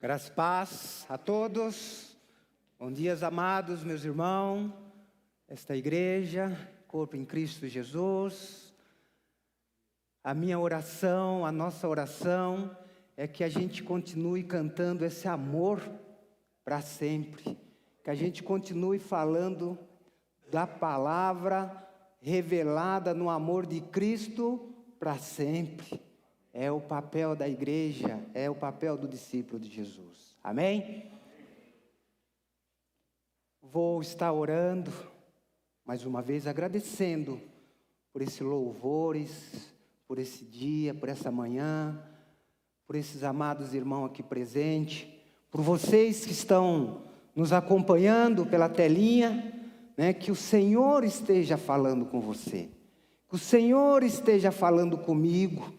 Graças e paz a todos. Bom dia, amados, meus irmãos. Esta igreja, corpo em Cristo Jesus. A minha oração, a nossa oração é que a gente continue cantando esse amor para sempre. Que a gente continue falando da palavra revelada no amor de Cristo para sempre. É o papel da igreja, é o papel do discípulo de Jesus. Amém? Vou estar orando, mais uma vez agradecendo por esses louvores, por esse dia, por essa manhã, por esses amados irmãos aqui presentes, por vocês que estão nos acompanhando pela telinha, que o Senhor esteja falando com você, que o Senhor esteja falando comigo,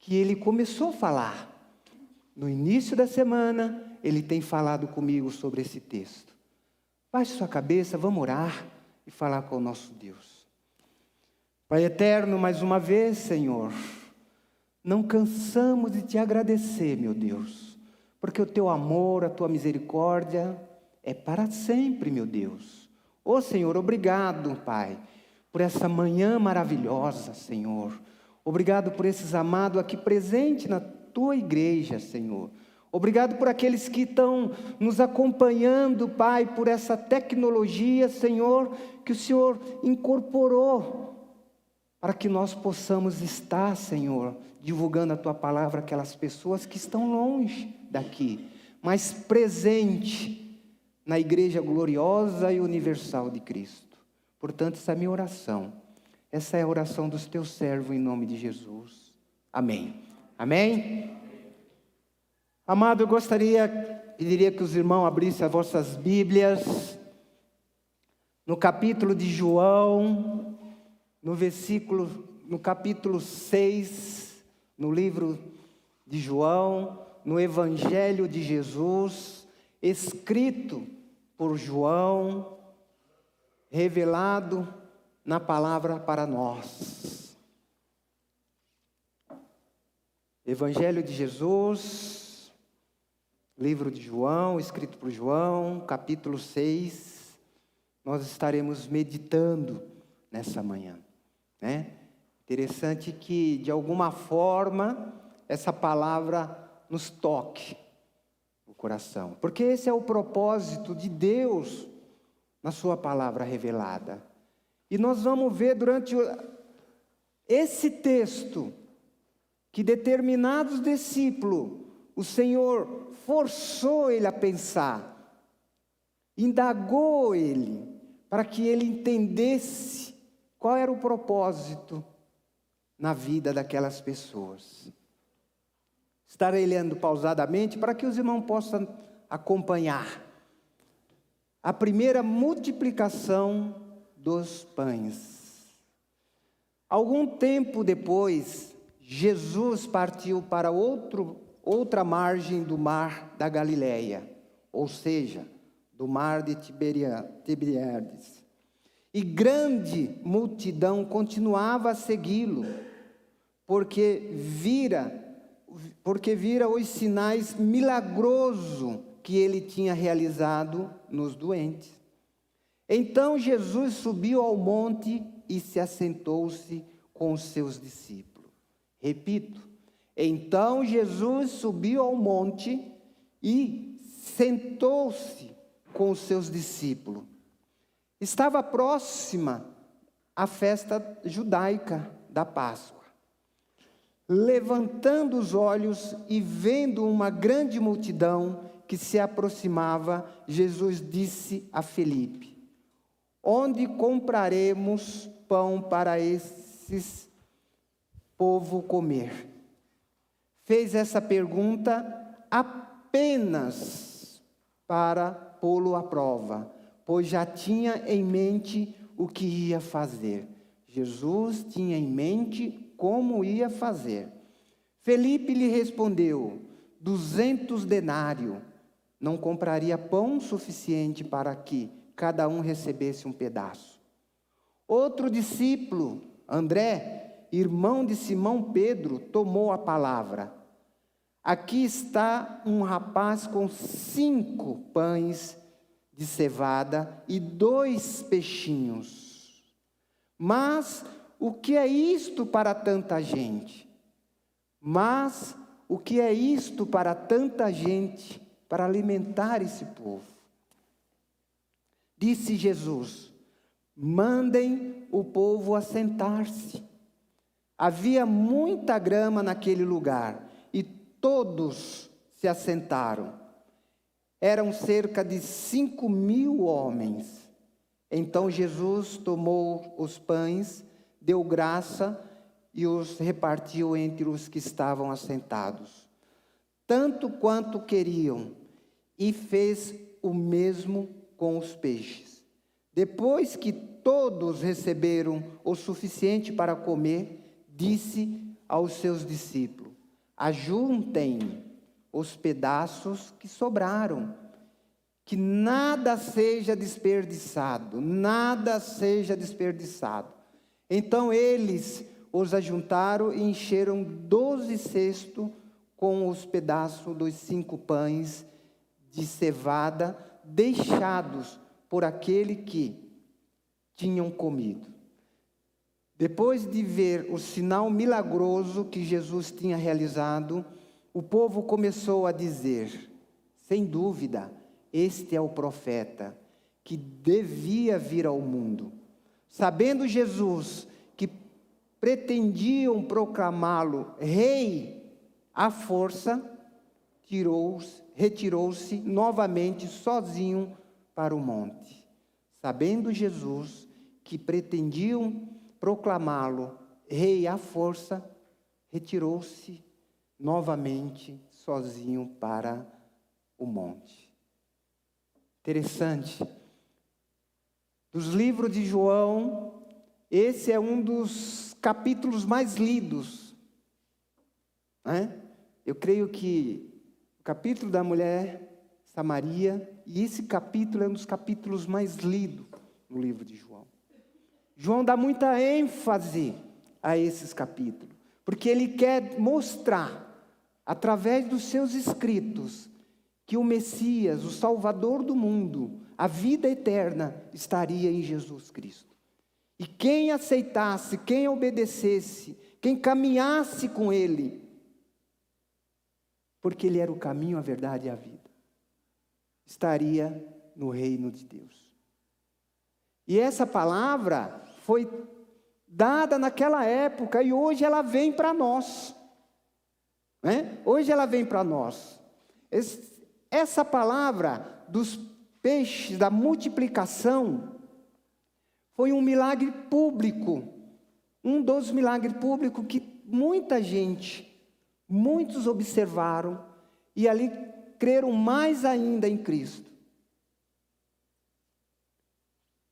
que Ele começou a falar. No início da semana, Ele tem falado comigo sobre esse texto. Baixe sua cabeça, vamos orar e falar com o nosso Deus. Pai eterno, mais uma vez, Senhor, não cansamos de Te agradecer, meu Deus, porque o Teu amor, a Tua misericórdia é para sempre, meu Deus. Ô Senhor, obrigado, Pai, por essa manhã maravilhosa, Senhor. Obrigado por esses amados aqui presentes na Tua igreja, Senhor. Obrigado por aqueles que estão nos acompanhando, Pai, por essa tecnologia, Senhor, que o Senhor incorporou para que nós possamos estar, Senhor, divulgando a Tua palavra àquelas pessoas que estão longe daqui, mas presente na igreja gloriosa e universal de Cristo. Portanto, essa é a minha oração. Essa é a oração dos teus servos em nome de Jesus. Amém. Amém? Amado, eu pediria que os irmãos abrissem as vossas Bíblias no capítulo de João, no capítulo 6, no livro de João, no Evangelho de Jesus, escrito por João, revelado na palavra para nós. Evangelho de Jesus, livro de João, escrito por João, capítulo 6, nós estaremos meditando nessa manhã, Interessante que, de alguma forma, essa palavra nos toque o coração, porque esse é o propósito de Deus na sua palavra revelada. E nós vamos ver durante esse texto que determinados discípulos, o Senhor forçou ele a pensar, indagou ele, para que ele entendesse qual era o propósito na vida daquelas pessoas. Estarei lendo pausadamente para que os irmãos possam acompanhar. A primeira multiplicação dos pães. Algum tempo depois, Jesus partiu para outra margem do mar da Galileia, ou seja, do mar de Tiberíades. E grande multidão continuava a segui-lo, porque vira os sinais milagrosos que ele tinha realizado nos doentes. Então Jesus subiu ao monte e se assentou-se com os seus discípulos. Repito, então Jesus subiu ao monte e sentou-se com os seus discípulos. Estava próxima a festa judaica da Páscoa. Levantando os olhos e vendo uma grande multidão que se aproximava, Jesus disse a Felipe: onde compraremos pão para esses povo comer? Fez essa pergunta apenas para pô-lo à prova, pois já tinha em mente o que ia fazer. Jesus tinha em mente como ia fazer. Felipe lhe respondeu: 200 denários não compraria pão suficiente para que cada um recebesse um pedaço. Outro discípulo, André, irmão de Simão Pedro, tomou a palavra. aqui está um rapaz com 5 pães de cevada e 2 peixinhos. Mas o que é isto para tanta gente? Mas o que é isto para tanta gente, para alimentar esse povo? Disse Jesus: mandem o povo assentar-se. Havia muita grama naquele lugar, e todos se assentaram. Eram cerca de 5.000 homens. Então Jesus tomou os pães, deu graça e os repartiu entre os que estavam assentados, tanto quanto queriam, e fez o mesmo com os peixes. Depois que todos receberam o suficiente para comer, disse aos seus discípulos: ajuntem os pedaços que sobraram, que nada seja desperdiçado, nada seja desperdiçado. Então eles os ajuntaram e encheram 12 cestos com os pedaços dos 5 pães de cevada deixados por aquele que tinham comido. Depois de ver o sinal milagroso que Jesus tinha realizado, o povo começou a dizer: sem dúvida, este é o profeta que devia vir ao mundo. Sabendo Jesus que pretendiam proclamá-lo rei à força, retirou-se novamente sozinho para o monte. Sabendo Jesus que pretendiam proclamá-lo rei à força, retirou-se novamente sozinho para o monte. Interessante. Dos livros de João, esse é um dos capítulos mais lidos, né? Eu creio que o capítulo da mulher Samaria, e esse capítulo é um dos capítulos mais lidos no livro de João. João dá muita ênfase a esses capítulos, porque ele quer mostrar, através dos seus escritos, que o Messias, o Salvador do mundo, a vida eterna, estaria em Jesus Cristo. E quem aceitasse, quem obedecesse, quem caminhasse com Ele, porque Ele era o caminho, a verdade e a vida, estaria no reino de Deus. E essa palavra foi dada naquela época e hoje ela vem para nós. Né? Hoje ela vem para nós. Essa palavra dos peixes, da multiplicação, foi um milagre público. Um dos milagres públicos que muita gente, muitos observaram e ali creram mais ainda em Cristo.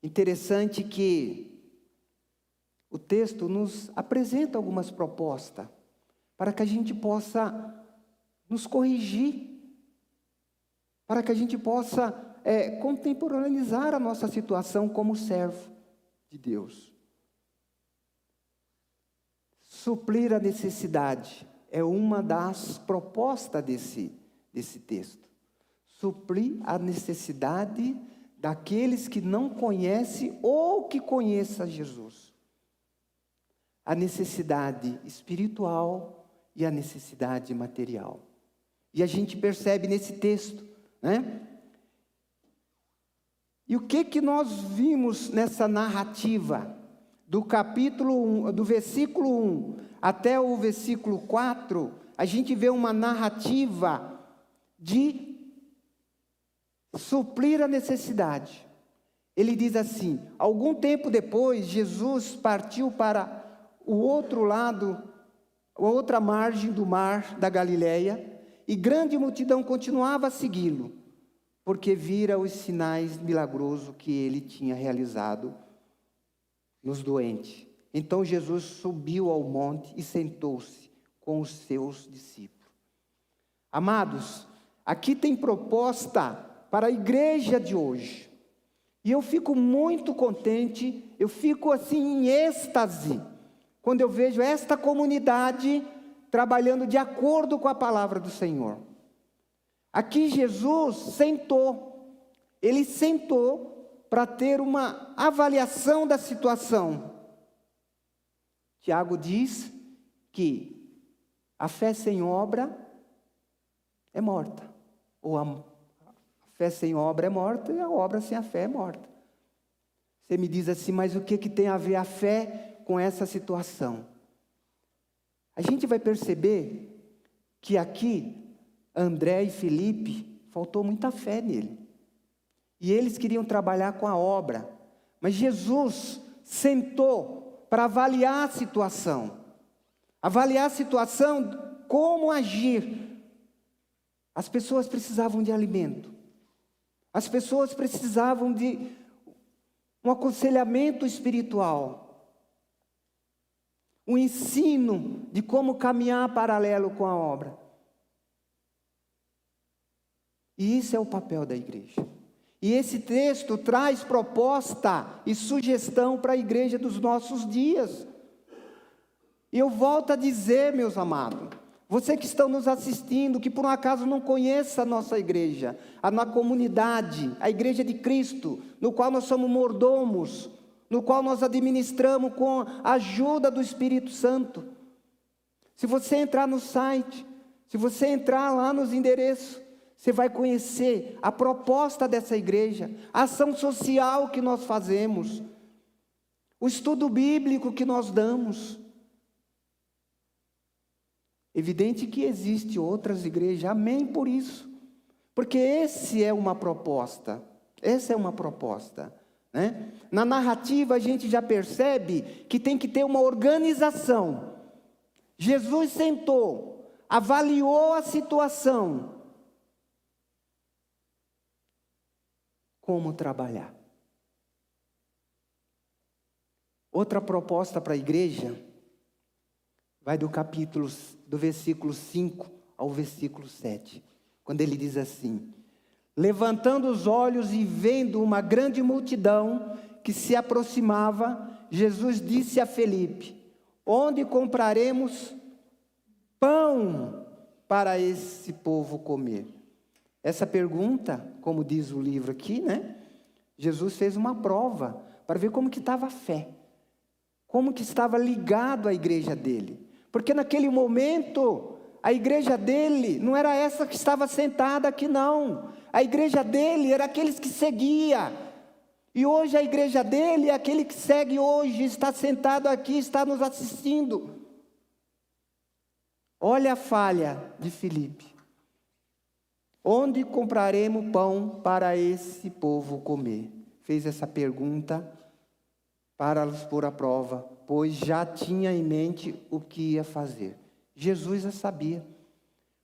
Interessante que o texto nos apresenta algumas propostas para que a gente possa nos corrigir, para que a gente possa contemporaneizar a nossa situação como servo de Deus. Suprir a necessidade é uma das propostas desse texto. Suprir a necessidade daqueles que não conhecem ou que conheçam Jesus. A necessidade espiritual e a necessidade material. E a gente percebe nesse texto, né? E o que nós vimos nessa narrativa, do capítulo 1, do versículo 1 até o versículo 4, a gente vê uma narrativa de suprir a necessidade. Ele diz assim: algum tempo depois, Jesus partiu para o outro lado, a outra margem do mar da Galileia, e grande multidão continuava a segui-lo, porque vira os sinais milagrosos que ele tinha realizado nos doentes. Então Jesus subiu ao monte e sentou-se com os seus discípulos. Amados, aqui tem proposta para a igreja de hoje. E eu fico muito contente, eu fico assim em êxtase, quando eu vejo esta comunidade trabalhando de acordo com a palavra do Senhor. Aqui Jesus sentou, ele sentou para ter uma avaliação da situação. Tiago diz que a fé sem obra é morta, ou a fé sem obra é morta e a obra sem a fé é morta. Você me diz assim, mas o que tem a ver a fé com essa situação? A gente vai perceber que aqui, André e Felipe, faltou muita fé nele. E eles queriam trabalhar com a obra. Mas Jesus sentou para avaliar a situação. Avaliar a situação, como agir. As pessoas precisavam de alimento. As pessoas precisavam de um aconselhamento espiritual. Um ensino de como caminhar paralelo com a obra. E isso é o papel da igreja. E esse texto traz proposta e sugestão para a igreja dos nossos dias. E eu volto a dizer, meus amados, você que estão nos assistindo, que por um acaso não conheça a nossa igreja, a comunidade, a igreja de Cristo, no qual nós somos mordomos, no qual nós administramos com a ajuda do Espírito Santo. Se você entrar no site, se você entrar lá nos endereços, você vai conhecer a proposta dessa igreja, a ação social que nós fazemos, o estudo bíblico que nós damos. Evidente que existe outras igrejas, amém por isso, porque essa é uma proposta, né? Na narrativa a gente já percebe que tem que ter uma organização. Jesus sentou, avaliou a situação, como trabalhar. Outra proposta para a igreja vai do versículo 5 ao versículo 7, quando ele diz assim: levantando os olhos e vendo uma grande multidão que se aproximava, Jesus disse a Felipe: onde compraremos pão para esse povo comer? Essa pergunta, como diz o livro aqui, né? Jesus fez uma prova para ver como que estava a fé, como que estava ligado à igreja dele. Porque naquele momento, a igreja dele não era essa que estava sentada aqui, não. A igreja dele era aqueles que seguia. E hoje a igreja dele é aquele que segue hoje, está sentado aqui, está nos assistindo. Olha a falha de Filipe. Onde compraremos pão para esse povo comer? Fez essa pergunta para os pôr à prova, pois já tinha em mente o que ia fazer. Jesus já sabia,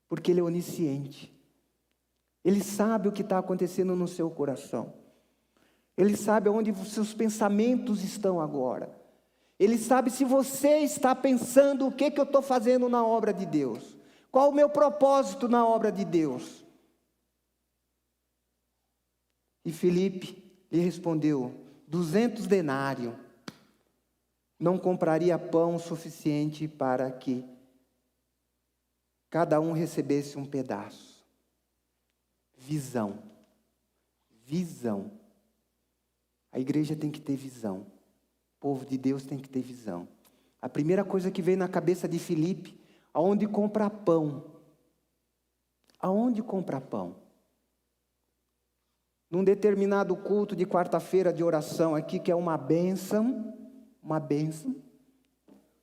porque ele é onisciente. Ele sabe o que está acontecendo no seu coração. Ele sabe onde os seus pensamentos estão agora. Ele sabe se você está pensando o que eu estou fazendo na obra de Deus. Qual o meu propósito na obra de Deus? E Filipe lhe respondeu: 200 denários. Não compraria pão suficiente para que cada um recebesse um pedaço. Visão. Visão. A igreja tem que ter visão. O povo de Deus tem que ter visão. A primeira coisa que veio na cabeça de Filipe: aonde comprar pão? Aonde comprar pão? Num determinado culto de quarta-feira de oração aqui, que é uma bênção,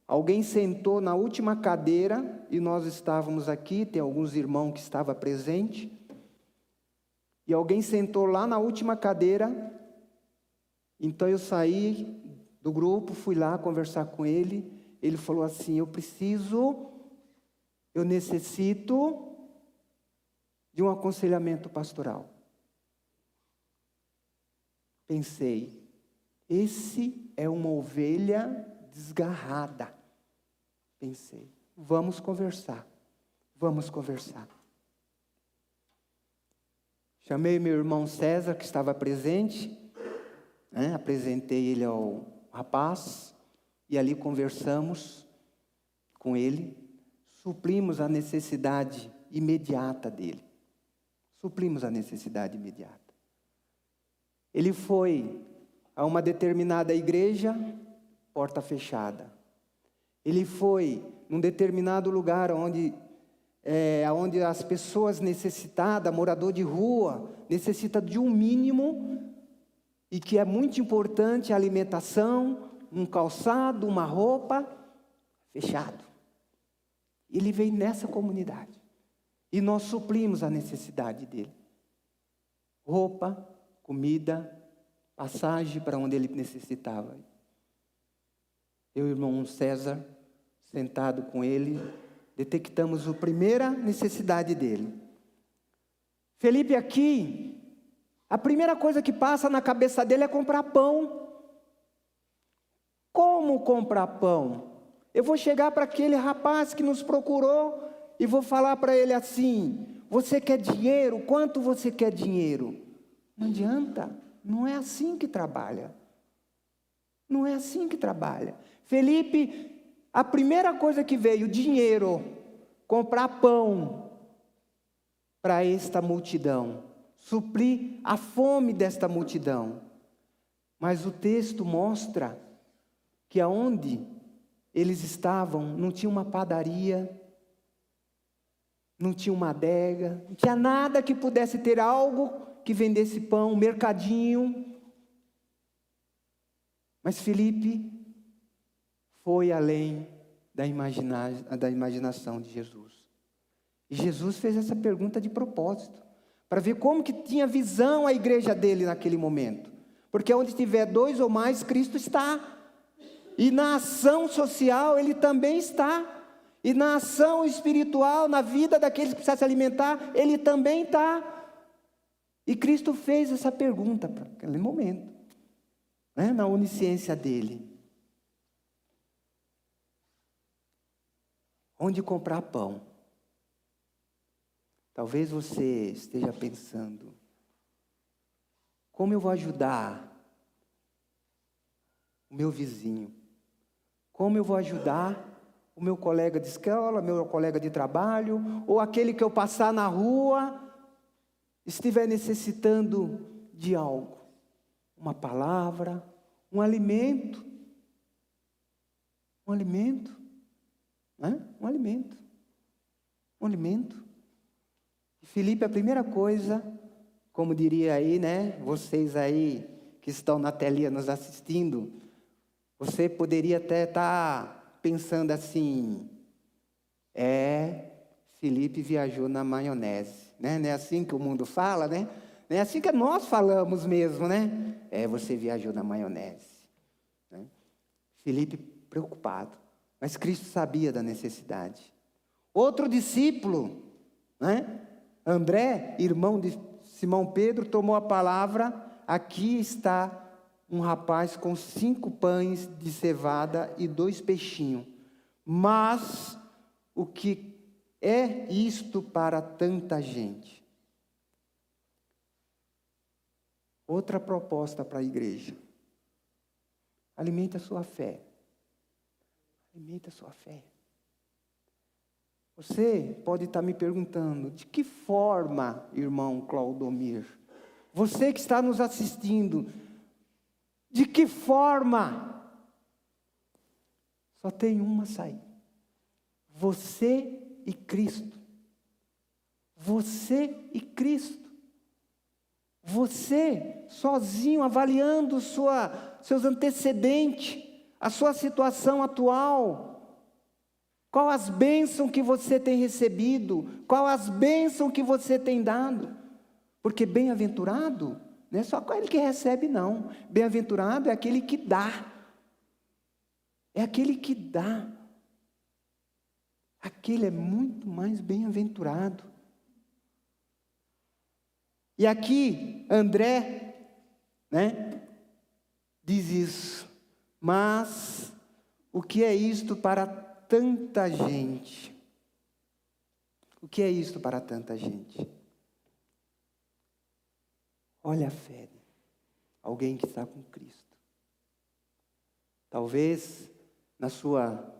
alguém sentou na última cadeira, e nós estávamos aqui, tem alguns irmãos que estavam presentes, e alguém sentou lá na última cadeira. Então eu saí do grupo, fui lá conversar com ele, ele falou assim: eu necessito de um aconselhamento pastoral. Pensei, esse é uma ovelha desgarrada. Pensei, vamos conversar. Chamei meu irmão César, que estava presente, né? Apresentei ele ao rapaz, e ali conversamos com ele suprimos a necessidade imediata dele. Suprimos a necessidade imediata. Ele foi a uma determinada igreja, porta fechada. Ele foi num determinado lugar onde as pessoas necessitadas, morador de rua, necessita de um mínimo, e que é muito importante a alimentação, um calçado, uma roupa, fechado. Ele veio nessa comunidade. E nós suplimos a necessidade dele. Roupa, comida, passagem para onde ele necessitava. Eu e o irmão César, sentado com ele, detectamos a primeira necessidade dele. Felipe aqui, a primeira coisa que passa na cabeça dele é comprar pão. Como comprar pão? Eu vou chegar para aquele rapaz que nos procurou e vou falar para ele assim: você quer dinheiro? Quanto você quer dinheiro? Não adianta, não é assim que trabalha. Não é assim que trabalha. Felipe, a primeira coisa que veio, dinheiro, comprar pão para esta multidão, suprir a fome desta multidão. Mas o texto mostra que aonde eles estavam, não tinha uma padaria, não tinha uma adega, não tinha nada que pudesse ter algo que vendesse pão, um mercadinho. Mas Felipe foi além da imaginação de Jesus. E Jesus fez essa pergunta de propósito, para ver como que tinha visão a igreja dele naquele momento. Porque onde tiver 2 ou mais, Cristo está. E na ação social ele também está. E na ação espiritual, na vida daqueles que precisam se alimentar, ele também está. E Cristo fez essa pergunta para aquele momento, né, na onisciência dele. Onde comprar pão? Talvez você esteja pensando: como eu vou ajudar o meu vizinho? Como eu vou ajudar o meu colega de escola, meu colega de trabalho, ou aquele que eu passar na rua, estiver necessitando de algo? Uma palavra, um alimento. Um alimento. Né? Um alimento. Um alimento. E Felipe, a primeira coisa, como diria aí, né? Vocês aí que estão na telinha nos assistindo, você poderia até estar pensando assim: Felipe viajou na maionese, né? Não é assim que o mundo fala, né? Não é assim que nós falamos mesmo, né? Você viajou na maionese. Né? Felipe preocupado, mas Cristo sabia da necessidade. Outro discípulo, né? André, irmão de Simão Pedro, tomou a palavra: aqui está um rapaz com 5 pães de cevada e 2 peixinhos. Mas o que é isto para tanta gente? Outra proposta para a igreja: alimente a sua fé. Alimente a sua fé. Você pode estar me perguntando: de que forma, irmão Claudomir? Você que está nos assistindo, de que forma? Só tem uma saída: você e Cristo. Você e Cristo. Você, sozinho, avaliando seus antecedentes, a sua situação atual. Qual as bênçãos que você tem recebido? Qual as bênçãos que você tem dado? Porque bem-aventurado não é só aquele que recebe, não. Bem-aventurado é aquele que dá. É aquele que dá. Aquele é muito mais bem-aventurado. E aqui, André, né, diz isso. Mas o que é isto para tanta gente? O que é isto para tanta gente? Olha a fé. Alguém que está com Cristo. Talvez na sua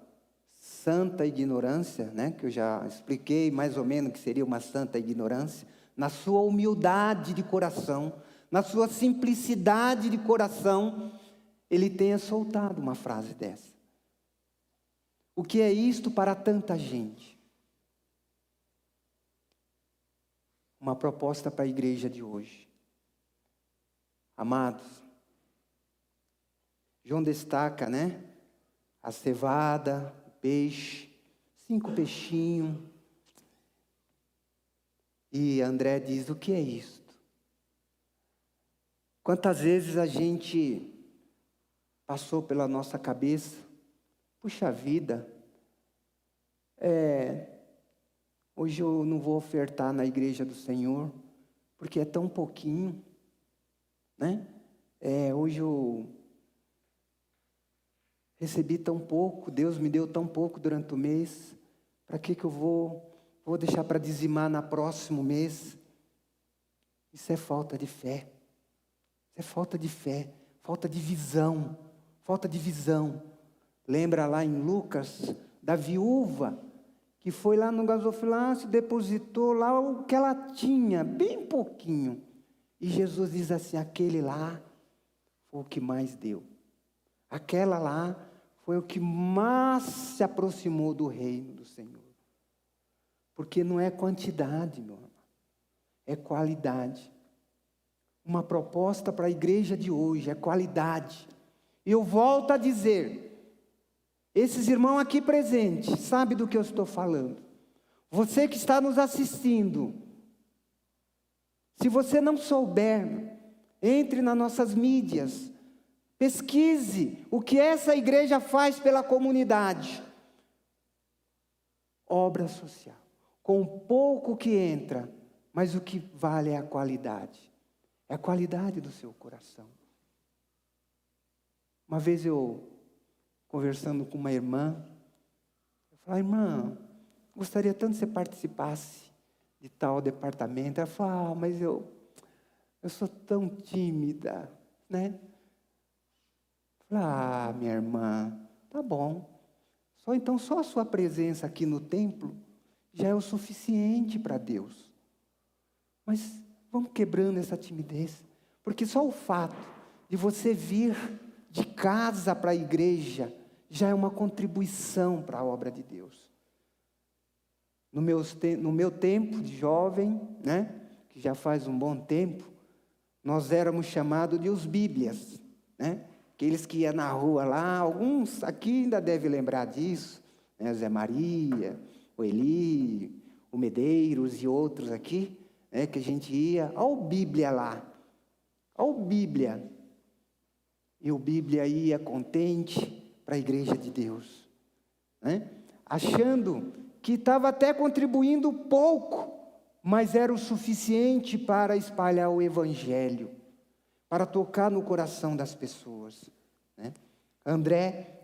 santa ignorância, né, que eu já expliquei mais ou menos que seria uma santa ignorância, na sua humildade de coração, na sua simplicidade de coração, ele tenha soltado uma frase dessa. O que é isto para tanta gente? Uma proposta para a igreja de hoje. Amados, João destaca, né? A cevada, o peixe, 5 peixinhos. E André diz, o que é isto? Quantas vezes a gente passou pela nossa cabeça, puxa vida, hoje eu não vou ofertar na igreja do Senhor, porque é tão pouquinho, né? Hoje eu recebi tão pouco, Deus me deu tão pouco durante o mês, para que eu vou deixar para dizimar no próximo mês? Isso é falta de fé, isso é falta de fé, falta de visão, falta de visão. Lembra lá em Lucas, da viúva, que foi lá no gasofilácio, depositou lá o que ela tinha, bem pouquinho. E Jesus diz assim, aquele lá foi o que mais deu. Aquela lá foi o que mais se aproximou do reino do Senhor. Porque não é quantidade, meu irmão, é qualidade. Uma proposta para a igreja de hoje é qualidade. E eu volto a dizer, esses irmãos aqui presentes, sabe do que eu estou falando. Você que está nos assistindo, se você não souber, entre nas nossas mídias, pesquise o que essa igreja faz pela comunidade. Obra social. Com o pouco que entra, mas o que vale é a qualidade. É a qualidade do seu coração. Uma vez eu, conversando com uma irmã, eu falei, irmã, gostaria tanto que você participasse de tal departamento. Ela falou, mas eu sou tão tímida, né? Eu falei, minha irmã, tá bom. Só a sua presença aqui no templo já é o suficiente para Deus. Mas vamos quebrando essa timidez, porque só o fato de você vir de casa para a igreja já é uma contribuição para a obra de Deus. No meu tempo de jovem, né, que já faz um bom tempo, nós éramos chamados de os bíblias, né? Aqueles que iam na rua lá, alguns aqui ainda devem lembrar disso, né? Zé Maria, o Eli, o Medeiros e outros aqui, né? Que a gente ia, ao Bíblia lá, ao Bíblia. E o Bíblia ia contente para a igreja de Deus, né? Achando que estava até contribuindo pouco, mas era o suficiente para espalhar o Evangelho, para tocar no coração das pessoas, né? André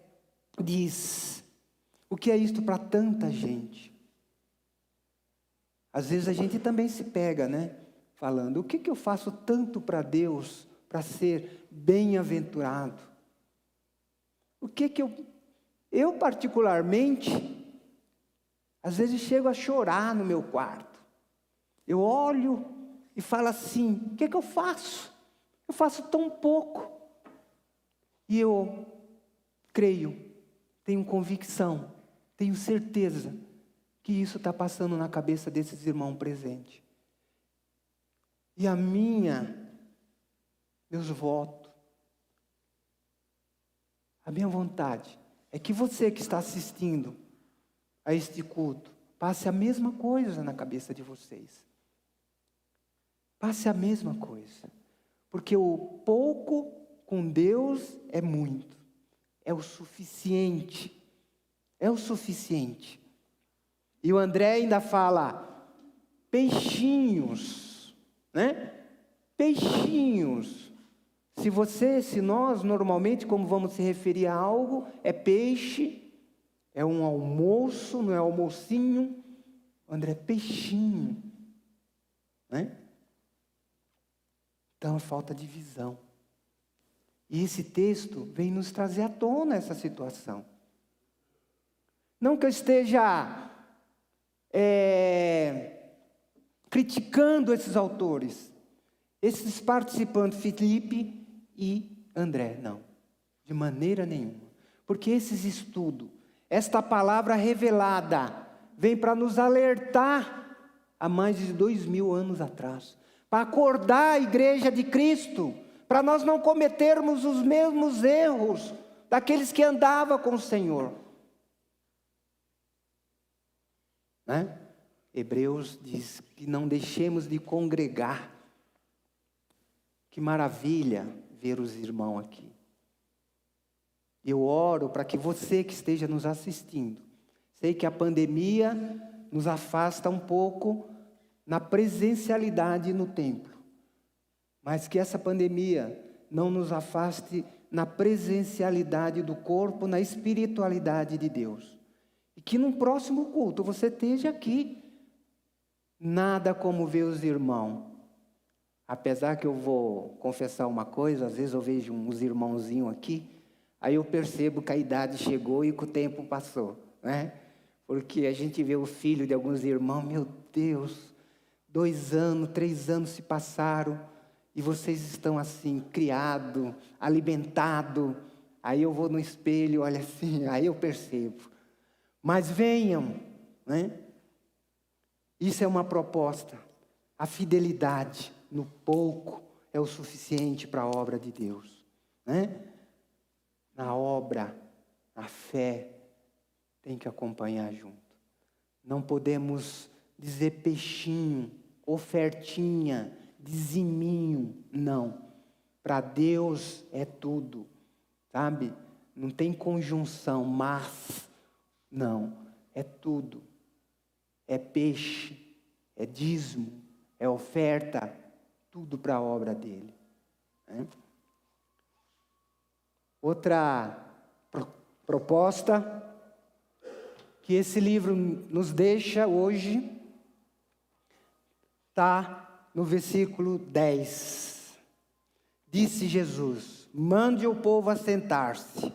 diz, o que é isto para tanta gente? Às vezes a gente também se pega, né? Falando, o que eu faço tanto para Deus, para ser bem-aventurado? O que eu particularmente, às vezes chego a chorar no meu quarto. Eu olho e falo assim, o que eu faço? Eu faço tão pouco. E eu creio, tenho convicção, tenho certeza que isso está passando na cabeça desses irmãos presentes. E meus votos, a minha vontade é que você que está assistindo a este culto, passe a mesma coisa na cabeça de vocês. Passe a mesma coisa. Porque o pouco com Deus é muito. É o suficiente. É o suficiente. E o André ainda fala, peixinhos, né? Peixinhos. Se nós normalmente, como vamos se referir a algo, é peixe, é um almoço, não é almocinho. André, peixinho, né? Então, é falta de visão. E esse texto vem nos trazer à tona essa situação. Não que eu esteja criticando esses autores, esses participantes, Felipe e André, não, de maneira nenhuma. Porque esses estudos, esta palavra revelada, vem para nos alertar há mais de 2000 anos atrás, para acordar a igreja de Cristo, para nós não cometermos os mesmos erros daqueles que andavam com o Senhor. Né? Hebreus diz que não deixemos de congregar. Que maravilha ver os irmãos aqui. Eu oro para que você que esteja nos assistindo, sei que a pandemia nos afasta um pouco na presencialidade no templo, mas que essa pandemia não nos afaste na presencialidade do corpo, na espiritualidade de Deus. E que no próximo culto você esteja aqui. Nada como ver os irmãos. Apesar que eu vou confessar uma coisa, às vezes eu vejo uns irmãozinhos aqui, aí eu percebo que a idade chegou e que o tempo passou, né? Porque a gente vê o filho de alguns irmãos, meu Deus, 2 anos, 3 anos se passaram, e vocês estão assim, criado, alimentado. Aí eu vou no espelho, olha assim, aí eu percebo. Mas venham, né? Isso é uma proposta. A fidelidade no pouco é o suficiente para a obra de Deus, né? Na obra, a fé tem que acompanhar junto. Não podemos dizer peixinho, ofertinha, diziminho, não. Para Deus é tudo, sabe? Não tem conjunção, mas, não, é tudo. É peixe, é dízimo, é oferta, tudo para a obra dele. Né? Outra proposta que esse livro nos deixa hoje está no versículo 10. Disse Jesus: mande o povo assentar-se.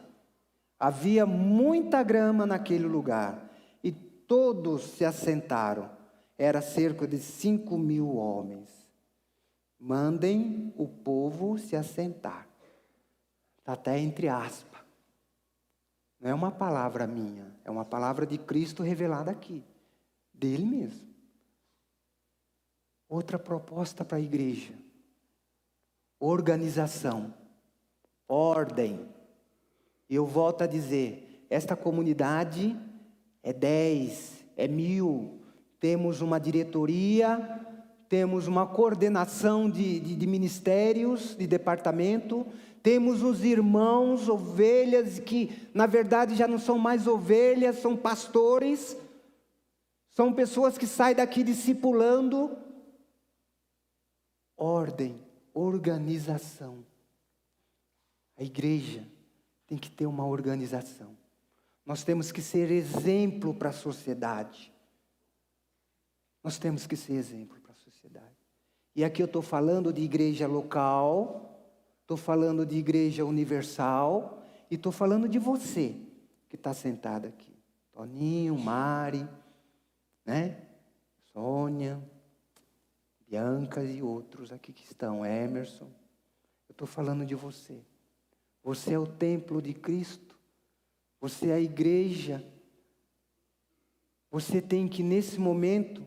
Havia muita grama naquele lugar, e todos se assentaram. Era cerca de 5.000 homens. Mandem o povo se assentar. Está até entre aspas. Não é uma palavra minha, é uma palavra de Cristo revelada aqui, dele mesmo. Outra proposta para a igreja: organização, ordem. E eu volto a dizer, esta comunidade é 10, é 1.000, temos uma diretoria, temos uma coordenação de ministérios, de departamento, temos os irmãos, ovelhas, que na verdade já não são mais ovelhas, são pastores, são pessoas que saem daqui discipulando. Ordem, organização. A igreja tem que ter uma organização. Nós temos que ser exemplo para a sociedade. Nós temos que ser exemplo para a sociedade. E aqui eu estou falando de igreja local, estou falando de igreja universal, e estou falando de você que está sentado aqui. Toninho, Mari, né? Sônia, Bianca e outros aqui que estão, Emerson. Eu estou falando de você. Você é o templo de Cristo. Você é a igreja. Você tem que, nesse momento,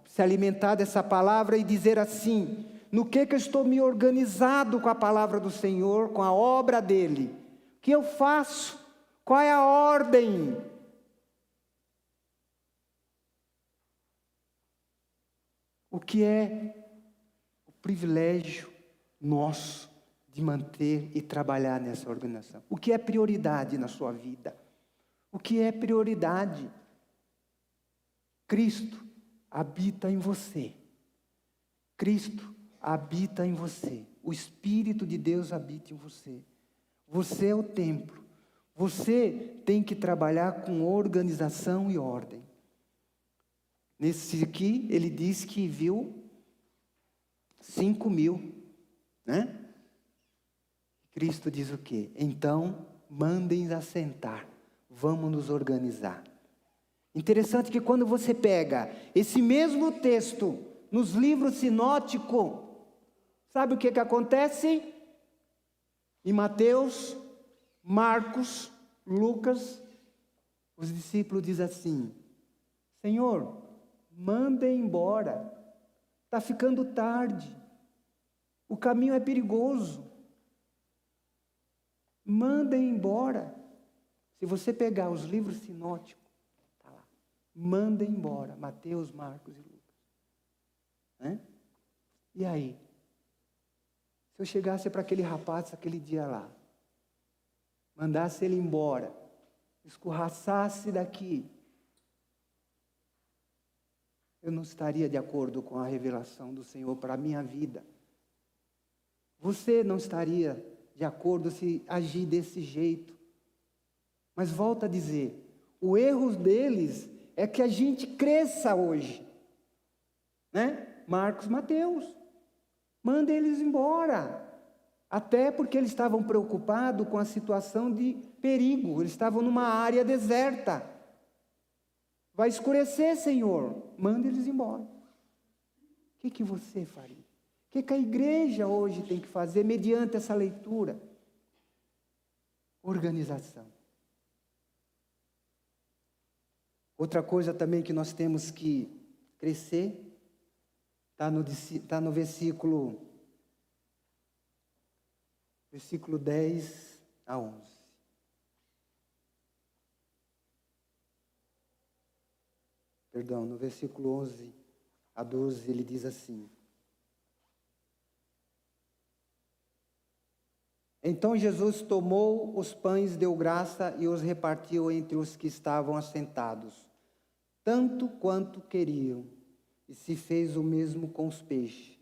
se alimentar dessa palavra e dizer assim: no que eu estou me organizado com a palavra do Senhor, com a obra dele? O que eu faço? Qual é a ordem? O que é o privilégio nosso de manter e trabalhar nessa organização? O que é prioridade na sua vida? O que é prioridade? Cristo habita em você. Cristo habita em você. O Espírito de Deus habita em você. Você é o templo. Você tem que trabalhar com organização e ordem. Nesse aqui, ele diz que viu 5.000, né? Cristo diz o quê? Então, mandem assentar. Vamos nos organizar. Interessante que quando você pega esse mesmo texto nos livros sinóticos, sabe o que acontece? Em Mateus, Marcos, Lucas, os discípulos dizem assim: Senhor, manda embora, está ficando tarde, o caminho é perigoso, manda embora. Se você pegar os livros sinóticos, está lá, manda embora, Mateus, Marcos e Lucas. Né? E aí? Se eu chegasse para aquele rapaz aquele dia lá, mandasse ele embora, escorraçasse daqui, eu não estaria de acordo com a revelação do Senhor para a minha vida. Você não estaria de acordo se agir desse jeito. Mas volto a dizer, o erro deles é que a gente cresça hoje. Né? Marcos, Mateus, manda eles embora. Até porque eles estavam preocupados com a situação de perigo. Eles estavam numa área deserta. Vai escurecer, Senhor. Manda eles embora. O que você faria? O que a igreja hoje tem que fazer mediante essa leitura? Organização. Outra coisa também que nós temos que crescer, está no versículo 10 a 11. Perdão, no versículo 11 a 12 ele diz assim: Então Jesus tomou os pães, deu graça e os repartiu entre os que estavam assentados, tanto quanto queriam, e se fez o mesmo com os peixes.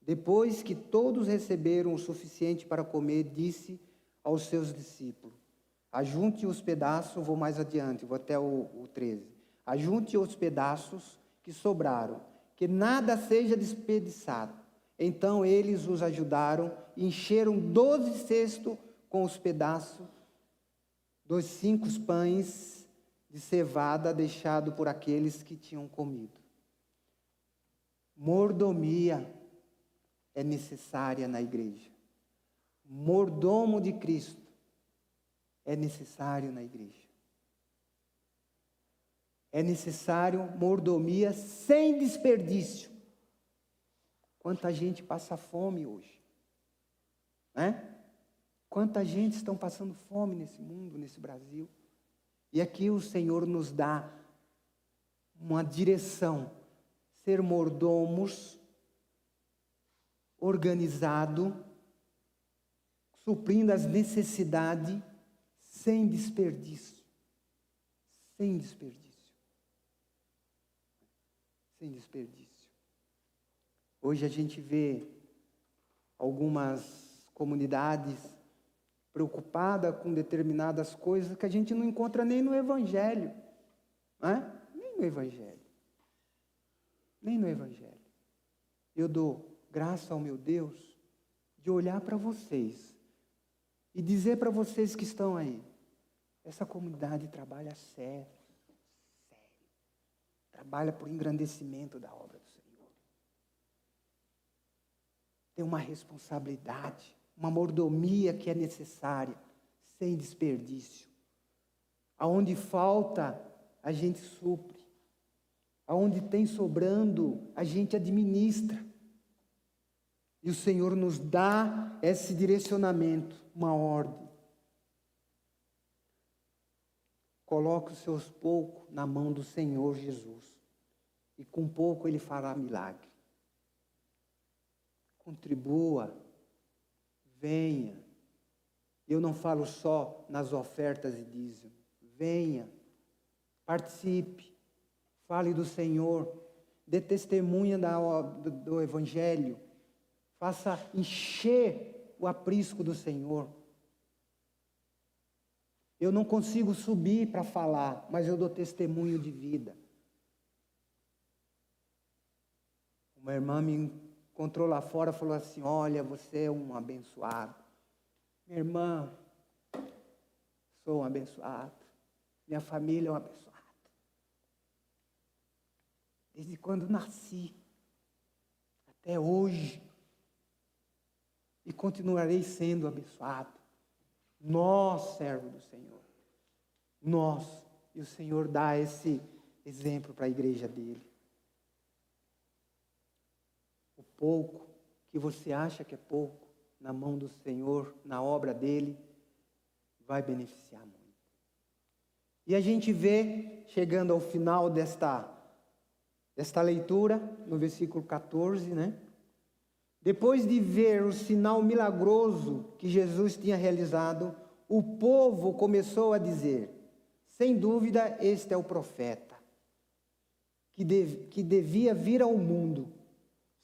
Depois que todos receberam o suficiente para comer, disse aos seus discípulos: Ajunte os pedaços, vou mais adiante, vou até o 13. Ajunte os pedaços que sobraram, que nada seja desperdiçado. Então eles os ajudaram e encheram 12 cestos com os pedaços dos 5 pães de cevada deixado por aqueles que tinham comido. Mordomia é necessária na igreja. Mordomo de Cristo é necessário na igreja. É necessário mordomia sem desperdício. Quanta gente passa fome hoje, né? Quanta gente estão passando fome nesse mundo, nesse Brasil. E aqui o Senhor nos dá uma direção, ser mordomos, organizado, suprindo as necessidades, sem desperdício. Sem desperdício. Sem desperdício. Hoje a gente vê algumas comunidades preocupadas com determinadas coisas que a gente não encontra nem no Evangelho. Né? Nem no Evangelho. Nem no Evangelho. Eu dou graça ao meu Deus de olhar para vocês e dizer para vocês que estão aí: essa comunidade trabalha sério. Trabalha por engrandecimento da obra do Senhor. Tem uma responsabilidade, uma mordomia que é necessária, sem desperdício. Aonde falta, a gente supre. Aonde tem sobrando, a gente administra. E o Senhor nos dá esse direcionamento, uma ordem. Coloque os seus poucos na mão do Senhor Jesus. E com pouco Ele fará milagre. Contribua. Venha. Eu não falo só nas ofertas e dízimo. Venha. Participe. Fale do Senhor. Dê testemunha do Evangelho. Faça encher o aprisco do Senhor. Eu não consigo subir para falar, mas eu dou testemunho de vida. Uma irmã me encontrou lá fora e falou assim: olha, você é um abençoado. Minha irmã, sou um abençoado. Minha família é um abençoado. desde quando nasci, até hoje, e continuarei sendo abençoado. Nós, servos do Senhor, nós, e o Senhor dá esse exemplo para a igreja dele. O pouco que você acha que é pouco, na mão do Senhor, na obra dele, vai beneficiar muito. E a gente vê, chegando ao final desta leitura, no versículo 14, né? Depois de ver o sinal milagroso que Jesus tinha realizado, o povo começou a dizer: sem dúvida, este é o profeta, que devia vir ao mundo.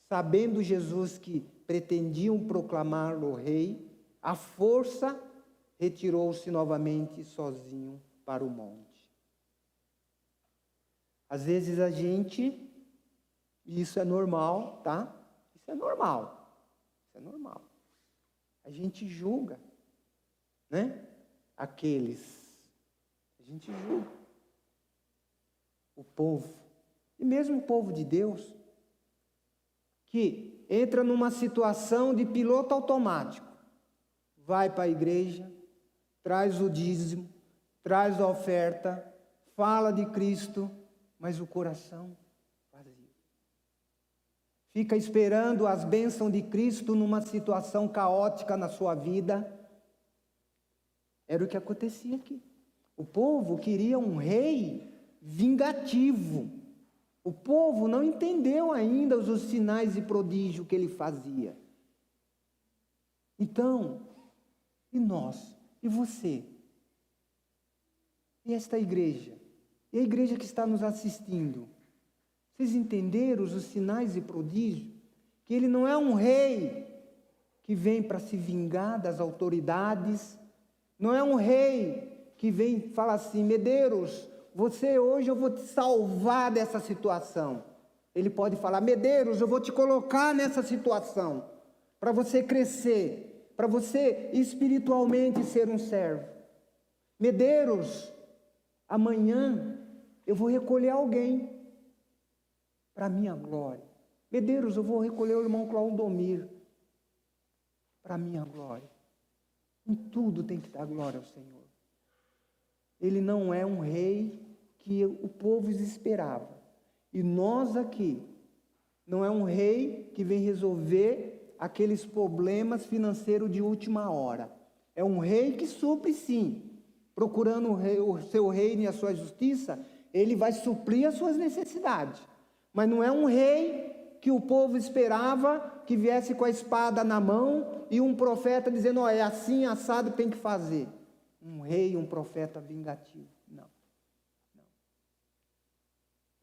Sabendo Jesus que pretendiam proclamá-lo rei, à força retirou-se novamente sozinho para o monte. Às vezes a gente, e isso é normal, tá? Isso é normal. Isso é normal. A gente julga, né? A gente julga o povo, e mesmo o povo de Deus, que entra numa situação de piloto automático, vai para a igreja, traz o dízimo, traz a oferta, fala de Cristo, mas o coração vazio. Fica esperando as bênçãos de Cristo numa situação caótica na sua vida. Era o que acontecia aqui. O povo queria um rei vingativo. O povo não entendeu ainda os sinais e prodígios que ele fazia. Então, e nós? E você? E esta igreja? E a igreja que está nos assistindo? Vocês entenderam os sinais e prodígios? Que ele não é um rei que vem para se vingar das autoridades. Não é um rei que vem e fala assim: Medeiros, você hoje eu vou te salvar dessa situação. Ele pode falar: Medeiros, eu vou te colocar nessa situação, para você crescer, para você espiritualmente ser um servo. Medeiros, amanhã eu vou recolher alguém para a minha glória. Medeiros, eu vou recolher o irmão Claudomir para a minha glória. Em tudo tem que dar glória ao Senhor. Ele não é um rei que o povo esperava. E nós aqui, não é um rei que vem resolver aqueles problemas financeiros de última hora. É um rei que supre sim. Procurando o seu reino e a sua justiça, ele vai suprir as suas necessidades. Mas não é um rei que o povo esperava que viesse com a espada na mão e um profeta dizendo: é assim, assado, tem que fazer. Um rei, um profeta vingativo. Não.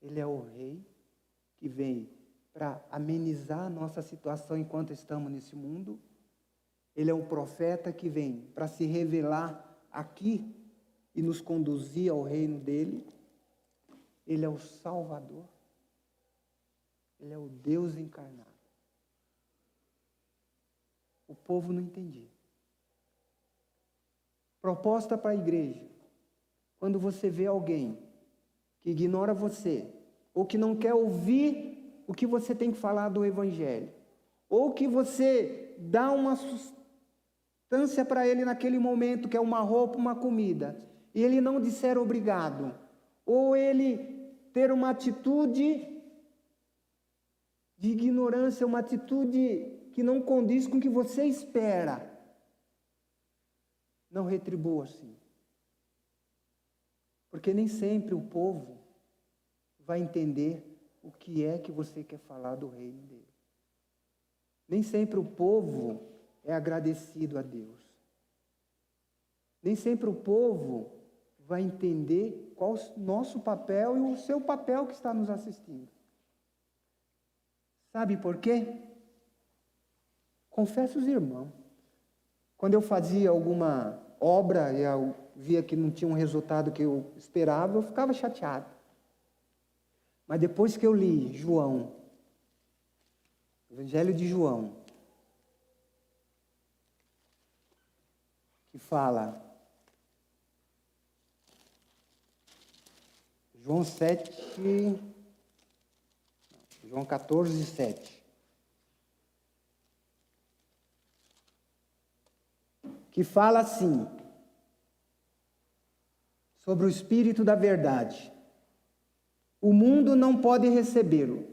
Ele é o rei que vem para amenizar a nossa situação enquanto estamos nesse mundo. Ele é um profeta que vem para se revelar aqui e nos conduzir ao reino dele. Ele é o Salvador. Ele é o Deus encarnado. O povo não entendia. Proposta para a igreja: quando você vê alguém que ignora você, ou que não quer ouvir o que você tem que falar do Evangelho, ou que você dá uma sustância para ele naquele momento, que é uma roupa, uma comida, e ele não disser obrigado, ou ele ter uma atitude de ignorância, uma atitude que não condiz com o que você espera, não retribua assim. Porque nem sempre o povo vai entender o que é que você quer falar do reino dele. Nem sempre o povo é agradecido a Deus. Nem sempre o povo vai entender qual o nosso papel e o seu papel que está nos assistindo. Sabe por quê? Confesso os irmãos. Quando eu fazia alguma obra e eu via que não tinha um resultado que eu esperava, eu ficava chateado. Mas depois que eu li João, Evangelho de João, que fala, João 7, João 14, 7. Que fala assim, sobre o Espírito da verdade. O mundo não pode recebê-lo,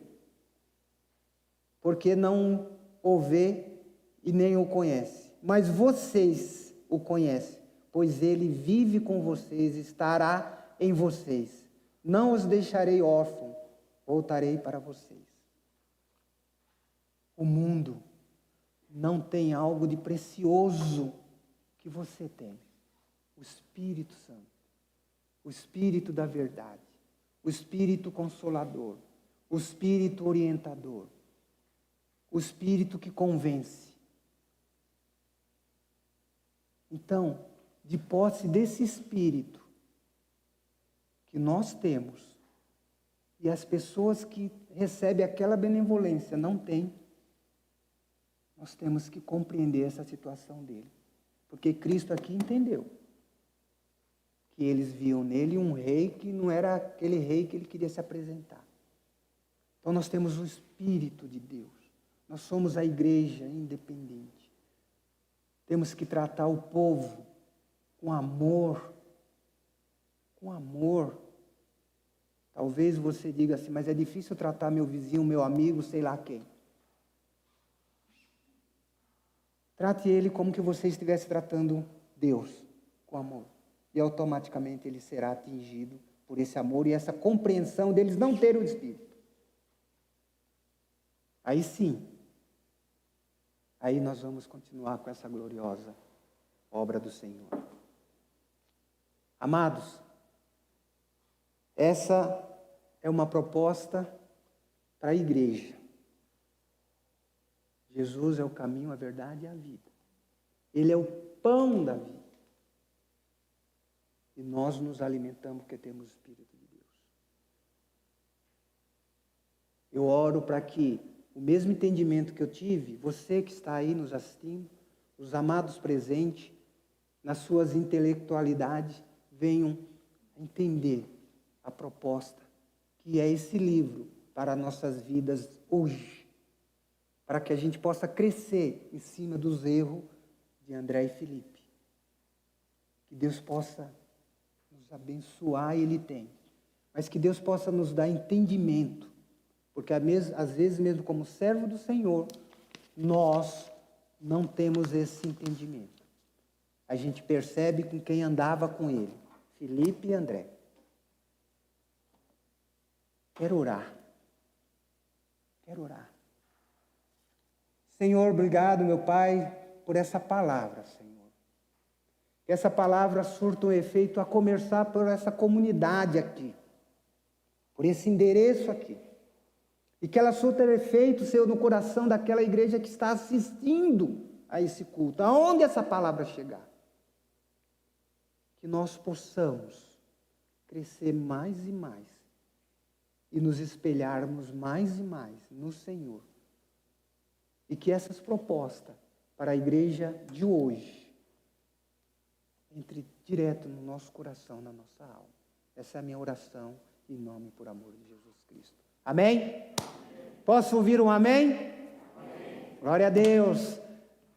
porque não o vê e nem o conhece. Mas vocês o conhecem, pois ele vive com vocês, estará em vocês. Não os deixarei órfãos, voltarei para vocês. O mundo não tem algo de precioso que você tem. O Espírito Santo, o Espírito da verdade, o Espírito Consolador, o Espírito Orientador, o Espírito que convence. Então, de posse desse Espírito que nós temos, e as pessoas que recebem aquela benevolência não têm, nós temos que compreender essa situação dele. Porque Cristo aqui entendeu que eles viam nele um rei que não era aquele rei que ele queria se apresentar. Então nós temos o Espírito de Deus. Nós somos a igreja independente. Temos que tratar o povo com amor. Com amor. Talvez você diga assim, mas é difícil tratar meu vizinho, meu amigo, sei lá quem. Trate ele como que você estivesse tratando Deus, com amor. E automaticamente ele será atingido por esse amor e essa compreensão deles não terem o Espírito. Aí sim, aí nós vamos continuar com essa gloriosa obra do Senhor. Amados, essa é uma proposta para a igreja. Jesus é o caminho, a verdade e a vida. Ele é o pão da vida. E nós nos alimentamos porque temos o Espírito de Deus. Eu oro para que o mesmo entendimento que eu tive, você que está aí nos assistindo, os amados presentes, nas suas intelectualidades, venham entender a proposta, que é esse livro para nossas vidas hoje, para que a gente possa crescer em cima dos erros de André e Felipe. Que Deus possa nos abençoar, e Ele tem. Mas que Deus possa nos dar entendimento, porque às vezes mesmo como servo do Senhor, nós não temos esse entendimento. A gente percebe com quem andava com ele, Felipe e André. Quero orar. Senhor, obrigado, meu Pai, por essa palavra, Senhor. Que essa palavra surta um efeito a começar por essa comunidade aqui, por esse endereço aqui. E que ela surta efeito, Senhor, no coração daquela igreja que está assistindo a esse culto, aonde essa palavra chegar. Que nós possamos crescer mais e mais e nos espelharmos mais e mais no Senhor. E que essas propostas para a igreja de hoje entre direto no nosso coração, na nossa alma. Essa é a minha oração em nome e por amor de Jesus Cristo. Amém? Posso ouvir um amém? Amém. Glória a Deus.